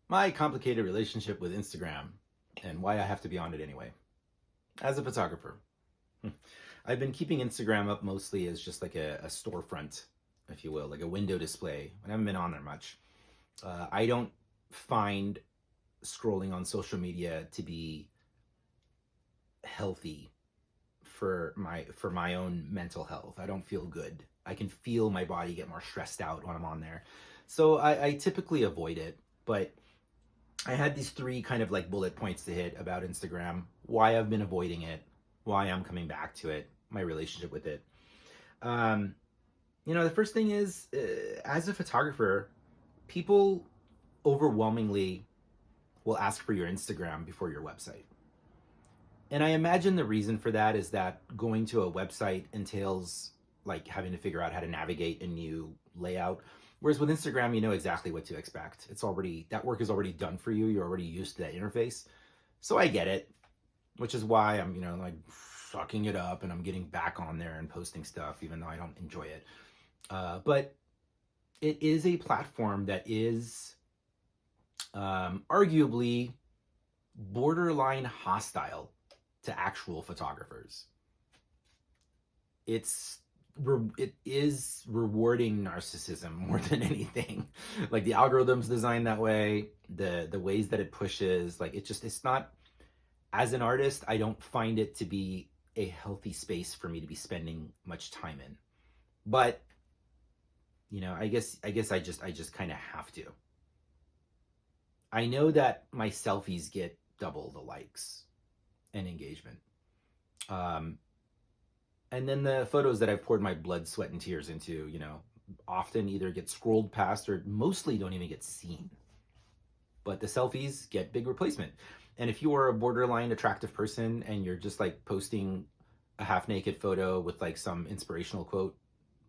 My complicated relationship with Instagram and why I have to be on it anyway. As a photographer, I've been keeping Instagram up mostly as just like a storefront, if you will, like a window display. I haven't been on there much. I don't find scrolling on social media to be healthy for my own mental health. I don't feel good. I can feel my body get more stressed out when I'm on there. So I typically avoid it, but I had these three kind of like bullet points to hit about Instagram, why I've been avoiding it, why I'm coming back to it, my relationship with it. Um, the first thing is, as a photographer, people overwhelmingly will ask for your Instagram before your website. And I imagine the reason for that is that going to a website entails like having to figure out how to navigate a new layout. Whereas with Instagram, you know exactly what to expect. It's already, that work is already done for you. You're already used to that interface. So I get it, which is why I'm, like sucking it up and I'm getting back on there and posting stuff, even though I don't enjoy it. But it is a platform that is arguably borderline hostile to actual photographers. It is rewarding narcissism more than anything. Like the algorithm's designed that way, the ways that it pushes, like it's not, as an artist, I don't find it to be a healthy space for me to be spending much time in. But I guess I just kind of have to. I know that my selfies get double the likes and engagement. Um, and then the photos that I've poured my blood, sweat, and tears into, often either get scrolled past or mostly don't even get seen. But the selfies get big replacement. And if you are a borderline attractive person and you're just like posting a half naked photo with like some inspirational quote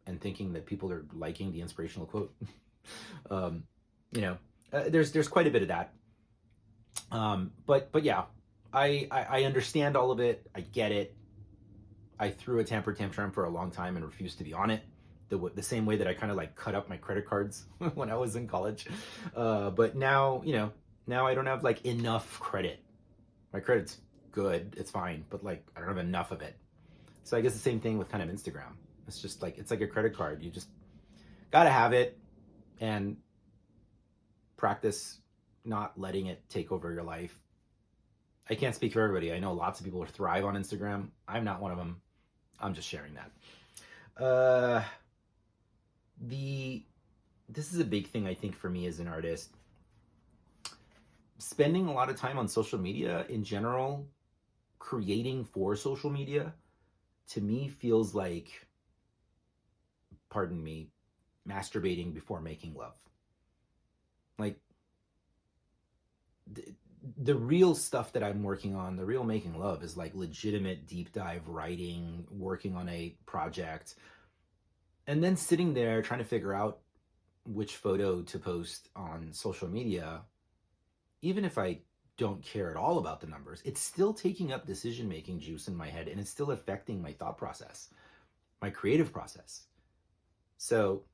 and thinking that people are liking the inspirational quote, um, there's quite a bit of that. But yeah, I understand all of it. I get it. I threw a temper tantrum for a long time and refused to be on it. The same way that I kind of like cut up my credit cards when I was in college. But now, now I don't have like enough credit. My credit's good, it's fine, but like I don't have enough of it. So I guess the same thing with kind of Instagram. It's just like it's like a credit card. You just gotta have it and practice not letting it take over your life. I can't speak for everybody. I know lots of people who thrive on Instagram. I'm not one of them. I'm just sharing that. The This is a big thing I think for me as an artist. Spending a lot of time on social media in general, creating for social media, to me feels like, pardon me, masturbating before making love. Like the real stuff that I'm working on, the real making love is like legitimate deep dive writing, working on a project, and then sitting there trying to figure out which photo to post on social media. Even if I don't care at all about the numbers, it's still taking up decision making juice in my head and it's still affecting my thought process, my creative process. So,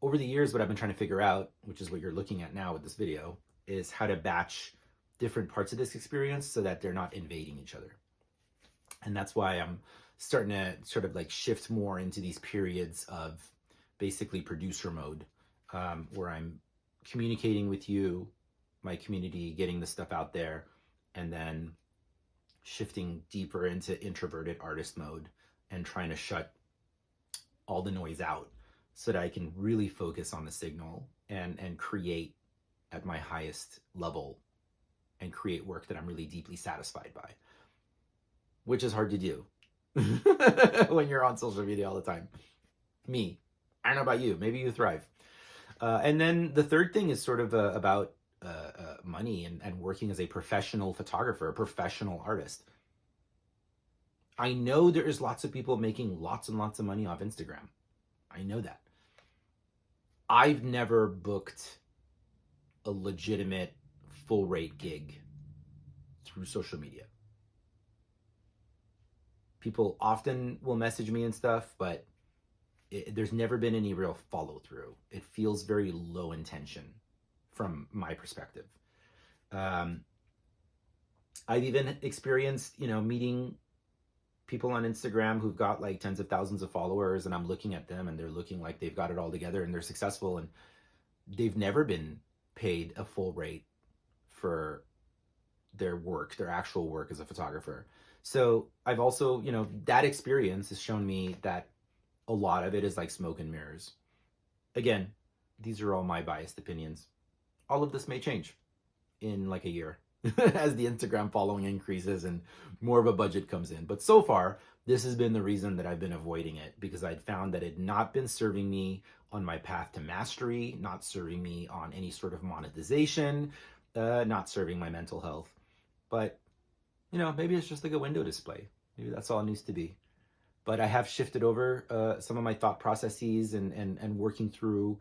over the years, what I've been trying to figure out, which is what you're looking at now with this video, is how to batch different parts of this experience so that they're not invading each other. And that's why I'm starting to sort of like shift more into these periods of basically producer mode, where I'm communicating with you, my community, getting the stuff out there, and then shifting deeper into introverted artist mode and trying to shut all the noise out so that I can really focus on the signal and create at my highest level and create work that I'm really deeply satisfied by, which is hard to do when you're on social media all the time. Me, I don't know about you. Maybe you thrive. And then the third thing is sort of about money and working as a professional photographer, a professional artist. I know there is lots of people making lots and lots of money off Instagram. I know that. I've never booked a legitimate full rate gig through social media. People often will message me and stuff, but there's never been any real follow through. It feels very low intention from my perspective. Um, I've even experienced, meeting people on Instagram who've got like tens of thousands of followers, and I'm looking at them and they're looking like they've got it all together and they're successful, and they've never been paid a full rate for their work, their actual work as a photographer. So I've also, that experience has shown me that a lot of it is like smoke and mirrors. Again, these are all my biased opinions. All of this may change in like a year as the Instagram following increases and more of a budget comes in. But so far, this has been the reason that I've been avoiding it, because I'd found that it had not been serving me on my path to mastery, not serving me on any sort of monetization, not serving my mental health. But, maybe it's just like a window display. Maybe that's all it needs to be. But I have shifted over some of my thought processes and working through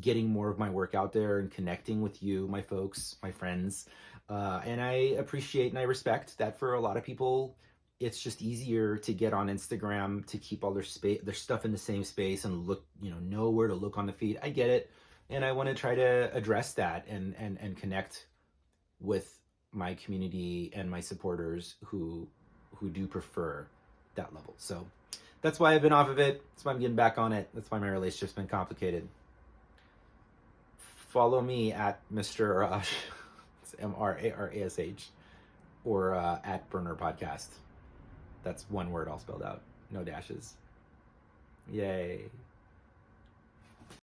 getting more of my work out there and connecting with you, my folks, my friends. And I appreciate and I respect that for a lot of people, it's just easier to get on Instagram to keep all their stuff in the same space and look, know where to look on the feed. I get it. And I want to try to address that and connect with my community and my supporters who do prefer that level. So that's why I've been off of it. That's why I'm getting back on it. That's why my relationship's been complicated. Follow me at Mr. Arash. It's MRARASH, or at Burner Podcast. That's one word all spelled out. No dashes. Yay.